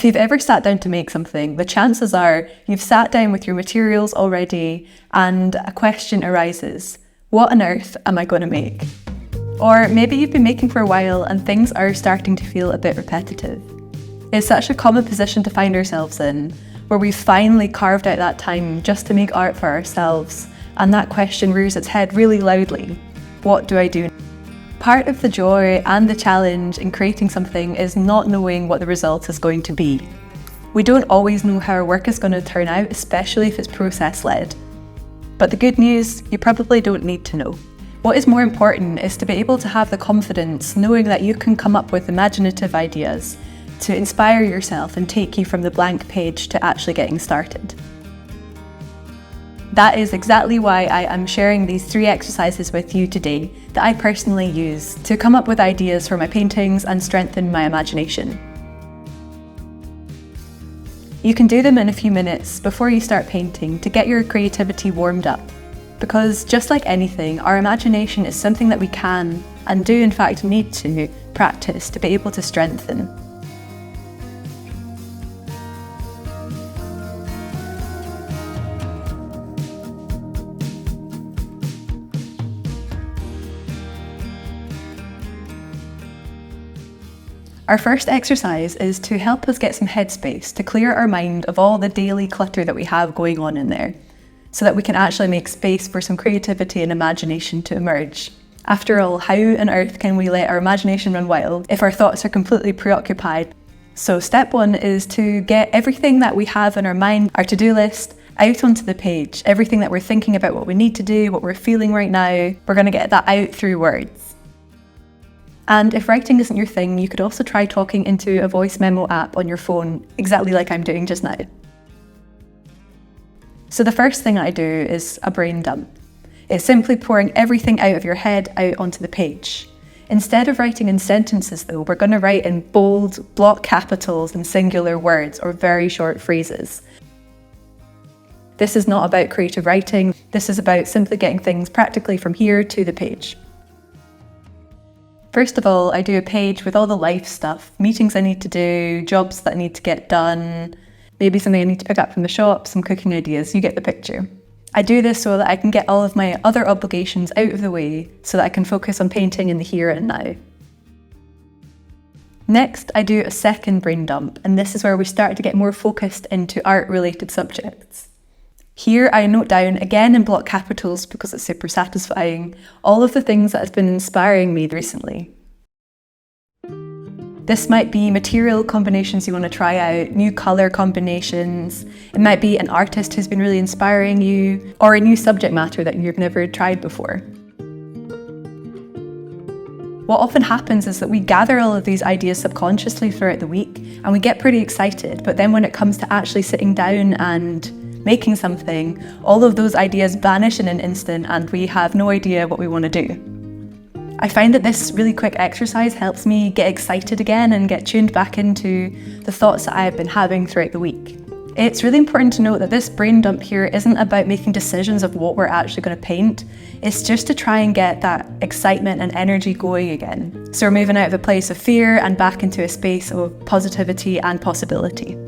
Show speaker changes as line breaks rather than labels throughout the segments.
If you've ever sat down to make something, the chances are you've sat down with your materials already and a question arises. What on earth am I going to make? Or maybe you've been making for a while and things are starting to feel a bit repetitive. It's such a common position to find ourselves in, where we've finally carved out that time just to make art for ourselves, and that question rears its head really loudly. What do I do? Part of the joy and the challenge in creating something is not knowing what the result is going to be. We don't always know how our work is going to turn out, especially if it's process-led. But the good news, you probably don't need to know. What is more important is to be able to have the confidence knowing that you can come up with imaginative ideas to inspire yourself and take you from the blank page to actually getting started. That is exactly why I am sharing these 3 exercises with you today that I personally use to come up with ideas for my paintings and strengthen my imagination. You can do them in a few minutes before you start painting to get your creativity warmed up, because just like anything, our imagination is something that we can and do in fact need to practice to be able to strengthen. Our first exercise is to help us get some headspace to clear our mind of all the daily clutter that we have going on in there, so that we can actually make space for some creativity and imagination to emerge. After all, how on earth can we let our imagination run wild if our thoughts are completely preoccupied? So step 1 is to get everything that we have in our mind, our to-do list, out onto the page. Everything that we're thinking about, what we need to do, what we're feeling right now, we're going to get that out through words. And if writing isn't your thing, you could also try talking into a voice memo app on your phone, exactly like I'm doing just now. So the first thing I do is a brain dump. It's simply pouring everything out of your head out onto the page. Instead of writing in sentences though, we're going to write in bold, block capitals and singular words or very short phrases. This is not about creative writing, this is about simply getting things practically from here to the page. First of all, I do a page with all the life stuff, meetings I need to do, jobs that I need to get done, maybe something I need to pick up from the shop, some cooking ideas, you get the picture. I do this so that I can get all of my other obligations out of the way so that I can focus on painting in the here and now. Next, I do a second brain dump, and this is where we start to get more focused into art-related subjects. Here I note down, again in block capitals because it's super satisfying, all of the things that have been inspiring me recently. This might be material combinations you want to try out, new colour combinations, it might be an artist who's been really inspiring you, or a new subject matter that you've never tried before. What often happens is that we gather all of these ideas subconsciously throughout the week and we get pretty excited, but then when it comes to actually sitting down and making something, all of those ideas vanish in an instant and we have no idea what we want to do. I find that this really quick exercise helps me get excited again and get tuned back into the thoughts that I have been having throughout the week. It's really important to note that this brain dump here isn't about making decisions of what we're actually going to paint, it's just to try and get that excitement and energy going again. So we're moving out of a place of fear and back into a space of positivity and possibility.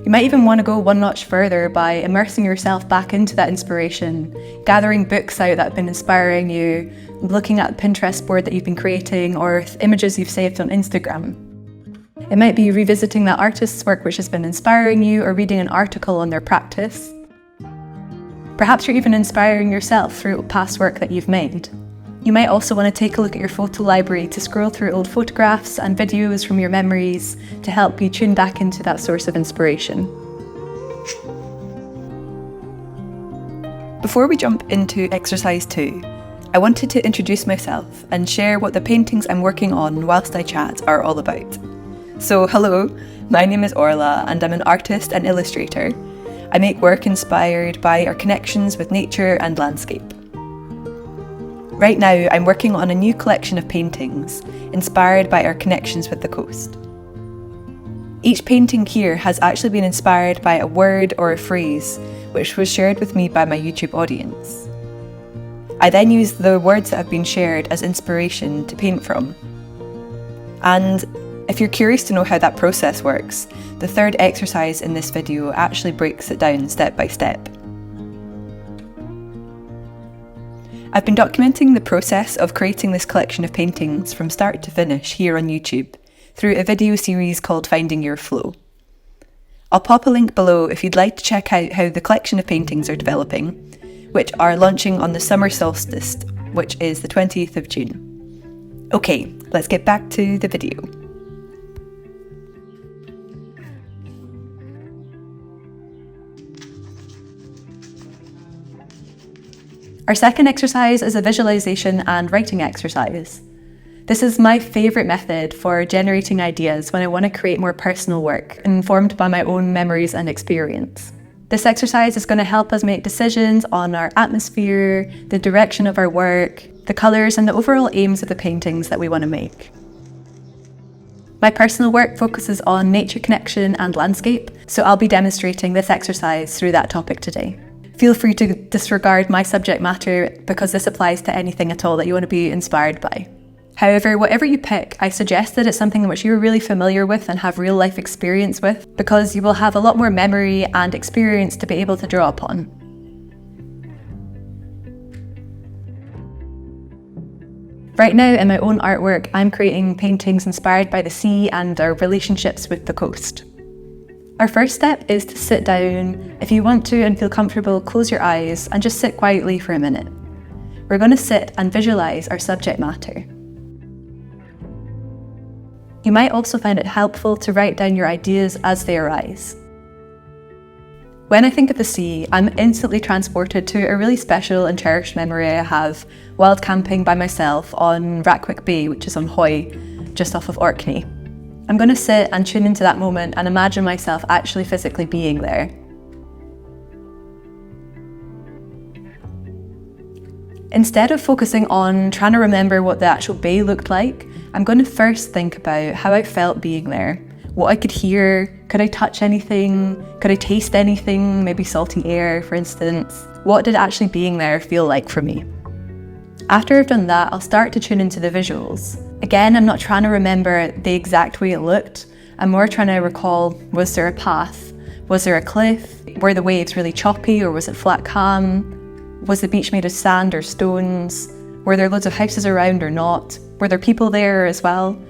You might even want to go one notch further by immersing yourself back into that inspiration, gathering books out that have been inspiring you, looking at the Pinterest board that you've been creating or images you've saved on Instagram. It might be revisiting that artist's work which has been inspiring you or reading an article on their practice. Perhaps you're even inspiring yourself through past work that you've made. You might also want to take a look at your photo library to scroll through old photographs and videos from your memories to help you tune back into that source of inspiration. Before we jump into exercise 2, I wanted to introduce myself and share what the paintings I'm working on whilst I chat are all about. So hello, my name is Orla and I'm an artist and illustrator. I make work inspired by our connections with nature and landscape. Right now, I'm working on a new collection of paintings, inspired by our connections with the coast. Each painting here has actually been inspired by a word or a phrase, which was shared with me by my YouTube audience. I then use the words that have been shared as inspiration to paint from. And If you're curious to know how that process works, the third exercise in this video actually breaks it down step by step. I've been documenting the process of creating this collection of paintings from start to finish here on YouTube through a video series called Finding Your Flow. I'll pop a link below if you'd like to check out how the collection of paintings are developing, which are launching on the summer solstice, which is the 20th of June. Okay, let's get back to the video. Our second exercise is a visualization and writing exercise. This is my favourite method for generating ideas when I want to create more personal work, informed by my own memories and experience. This exercise is going to help us make decisions on our atmosphere, the direction of our work, the colours and the overall aims of the paintings that we want to make. My personal work focuses on nature connection and landscape, so I'll be demonstrating this exercise through that topic today. Feel free to disregard my subject matter because this applies to anything at all that you want to be inspired by. However, whatever you pick, I suggest that it's something which you're really familiar with and have real life experience with, because you will have a lot more memory and experience to be able to draw upon. Right now in my own artwork, I'm creating paintings inspired by the sea and our relationships with the coast. Our first step is to sit down. If you want to and feel comfortable, close your eyes and just sit quietly for a minute. We're going to sit and visualise our subject matter. You might also find it helpful to write down your ideas as they arise. When I think of the sea, I'm instantly transported to a really special and cherished memory I have while camping by myself on Rackwick Bay, which is on Hoy, just off of Orkney. I'm going to sit and tune into that moment and imagine myself actually physically being there. Instead of focusing on trying to remember what the actual bay looked like, I'm going to first think about how I felt being there, what I could hear, could I touch anything, could I taste anything, maybe salty air for instance. What did actually being there feel like for me? After I've done that, I'll start to tune into the visuals. Again, I'm not trying to remember the exact way it looked. I'm more trying to recall, was there a path? Was there a cliff? Were the waves really choppy or was it flat calm? Was the beach made of sand or stones? Were there loads of houses around or not? Were there people there as well?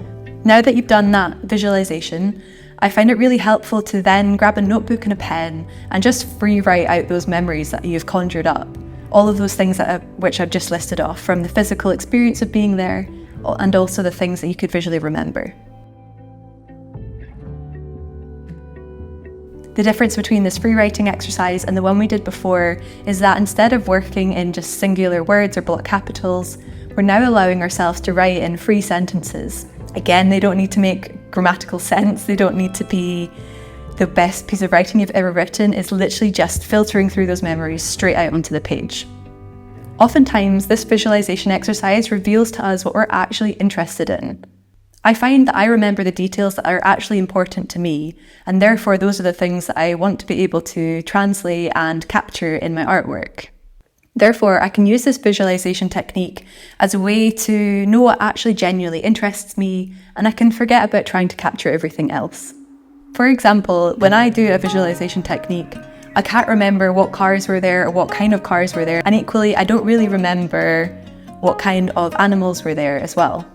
Now that you've done that visualization, I find it really helpful to then grab a notebook and a pen and just free write out those memories that you've conjured up. All of those things which I've just listed off, from the physical experience of being there and also the things that you could visually remember. The difference between this free writing exercise and the one we did before is that instead of working in just singular words or block capitals, we're now allowing ourselves to write in free sentences. Again, they don't need to make grammatical sense, they don't need to be the best piece of writing you've ever written. It's literally just filtering through those memories straight out onto the page. Oftentimes, this visualization exercise reveals to us what we're actually interested in. I find that I remember the details that are actually important to me, and therefore those are the things that I want to be able to translate and capture in my artwork. Therefore, I can use this visualization technique as a way to know what actually genuinely interests me, and I can forget about trying to capture everything else. For example, when I do a visualization technique, I can't remember what cars were there or what kind of cars were there, and equally I don't really remember what kind of animals were there as well.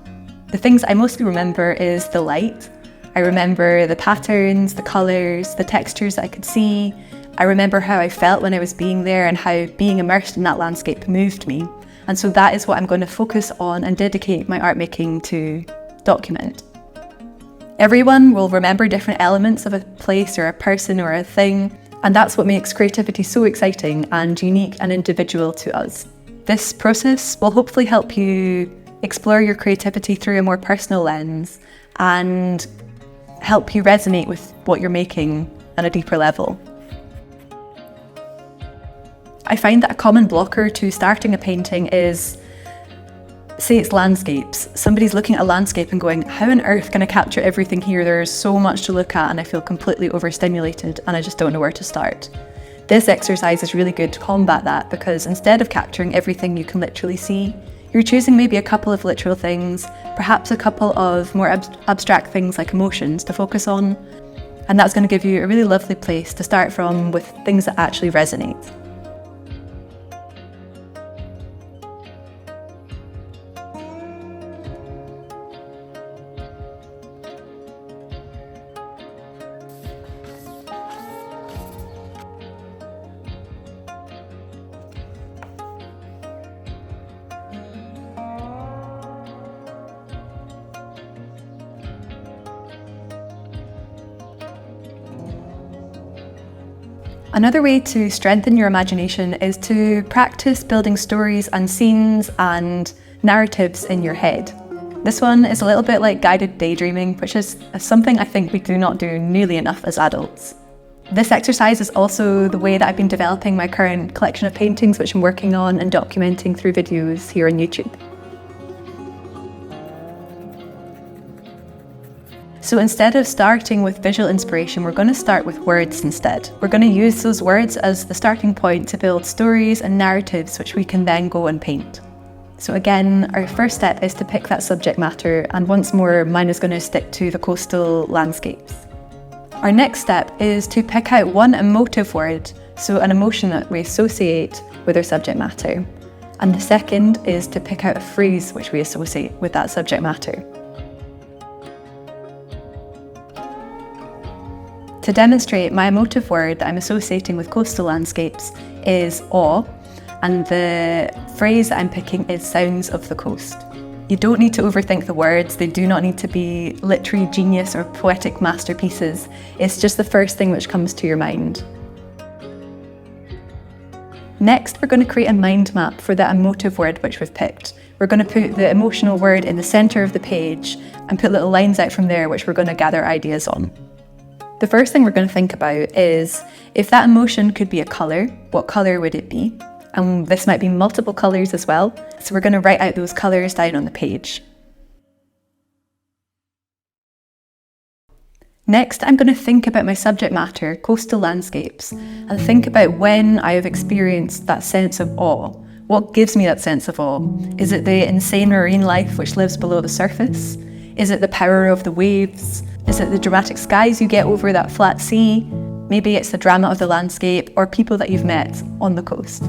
The things I mostly remember is the light. I remember the patterns, the colours, the textures that I could see. I remember how I felt when I was being there and how being immersed in that landscape moved me. And so that is what I'm going to focus on and dedicate my art making to document. Everyone will remember different elements of a place or a person or a thing, and that's what makes creativity so exciting and unique and individual to us. This process will hopefully help you explore your creativity through a more personal lens and help you resonate with what you're making on a deeper level. I find that a common blocker to starting a painting is, say it's landscapes. Somebody's looking at a landscape and going, how on earth can I capture everything here? There's so much to look at and I feel completely overstimulated and I just don't know where to start. This exercise is really good to combat that, because instead of capturing everything you can literally see, You're choosing maybe a couple of literal things, perhaps a couple of more abstract things like emotions to focus on, and that's going to give you a really lovely place to start from with things that actually resonate. Another way to strengthen your imagination is to practice building stories and scenes and narratives in your head. This one is a little bit like guided daydreaming, which is something I think we do not do nearly enough as adults. This exercise is also the way that I've been developing my current collection of paintings, which I'm working on and documenting through videos here on YouTube. So instead of starting with visual inspiration, we're going to start with words instead. We're going to use those words as the starting point to build stories and narratives which we can then go and paint. So again, our first step is to pick that subject matter, and once more, mine is going to stick to the coastal landscapes. Our next step is to pick out one emotive word, so an emotion that we associate with our subject matter. And the second is to pick out a phrase which we associate with that subject matter. To demonstrate, my emotive word that I'm associating with coastal landscapes is awe, and the phrase that I'm picking is sounds of the coast. You don't need to overthink the words, they do not need to be literary genius or poetic masterpieces, it's just the first thing which comes to your mind. Next, we're going to create a mind map for that emotive word which we've picked. We're going to put the emotional word in the centre of the page and put little lines out from there which we're going to gather ideas on. The first thing we're going to think about is, if that emotion could be a colour, what colour would it be? And this might be multiple colours as well, so we're going to write out those colours down on the page. Next, I'm going to think about my subject matter, coastal landscapes, and think about when I have experienced that sense of awe. What gives me that sense of awe? Is it the insane marine life which lives below the surface? Is it the power of the waves? Is it the dramatic skies you get over that flat sea? Maybe it's the drama of the landscape or people that you've met on the coast.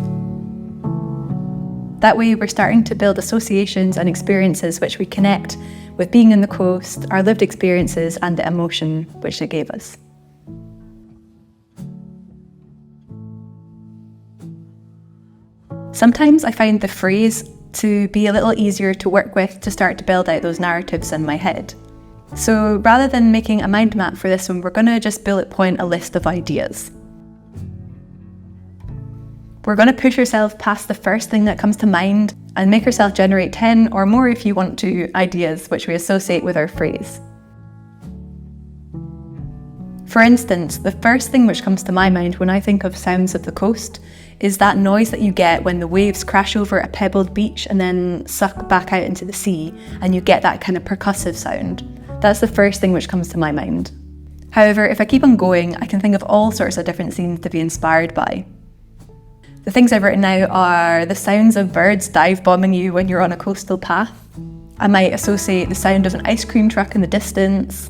That way we're starting to build associations and experiences which we connect with being in the coast, our lived experiences and the emotion which it gave us. Sometimes I find the phrase to be a little easier to work with to start to build out those narratives in my head. So rather than making a mind map for this one, we're going to just bullet point a list of ideas. We're going to push ourselves past the first thing that comes to mind and make ourselves generate 10 or more, if you want to, ideas which we associate with our phrase. For instance, the first thing which comes to my mind when I think of sounds of the coast is that noise that you get when the waves crash over a pebbled beach and then suck back out into the sea, and you get that kind of percussive sound. That's the first thing which comes to my mind. However, if I keep on going, I can think of all sorts of different scenes to be inspired by. The things I've written out are the sounds of birds dive bombing you when you're on a coastal path. I might associate the sound of an ice cream truck in the distance.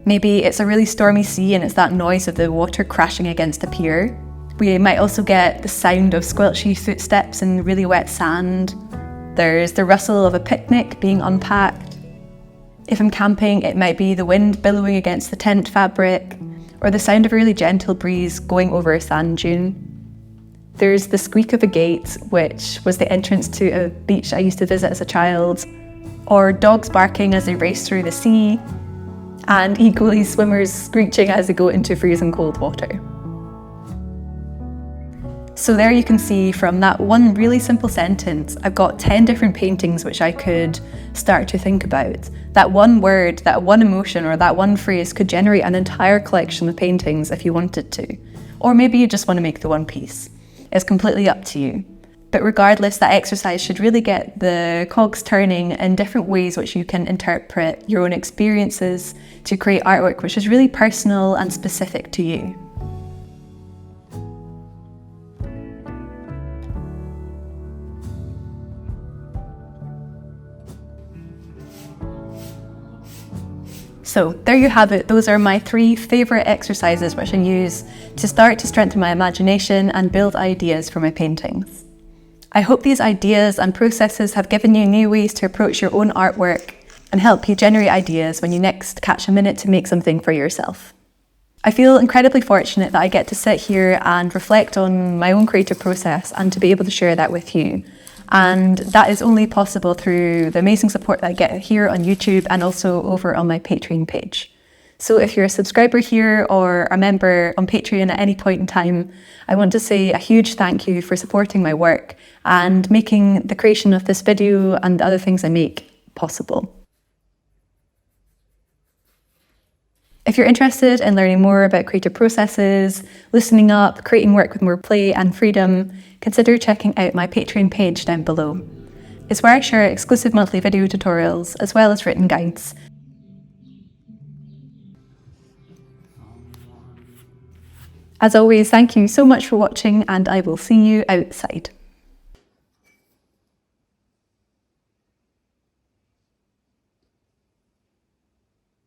Maybe it's a really stormy sea and it's that noise of the water crashing against a pier. We might also get the sound of squelchy footsteps in really wet sand. There's the rustle of a picnic being unpacked. If I'm camping, it might be the wind billowing against the tent fabric, or the sound of a really gentle breeze going over a sand dune. There's the squeak of a gate, which was the entrance to a beach I used to visit as a child, or dogs barking as they race through the sea, and equally swimmers screeching as they go into freezing cold water. So there you can see from that one really simple sentence, I've got 10 different paintings which I could start to think about. That one word, that one emotion, or that one phrase could generate an entire collection of paintings if you wanted to. Or maybe you just want to make the one piece. It's completely up to you. But regardless, that exercise should really get the cogs turning in different ways which you can interpret your own experiences to create artwork which is really personal and specific to you. So there you have it. Those are my 3 favourite exercises which I use to start to strengthen my imagination and build ideas for my paintings. I hope these ideas and processes have given you new ways to approach your own artwork and help you generate ideas when you next catch a minute to make something for yourself. I feel incredibly fortunate that I get to sit here and reflect on my own creative process and to be able to share that with you. And that is only possible through the amazing support that I get here on YouTube and also over on my Patreon page. So if you're a subscriber here or a member on Patreon at any point in time, I want to say a huge thank you for supporting my work and making the creation of this video and the other things I make possible. If you're interested in learning more about creative processes, loosening up, creating work with more play and freedom, consider checking out my Patreon page down below. It's where I share exclusive monthly video tutorials as well as written guides. As always, thank you so much for watching, and I will see you outside.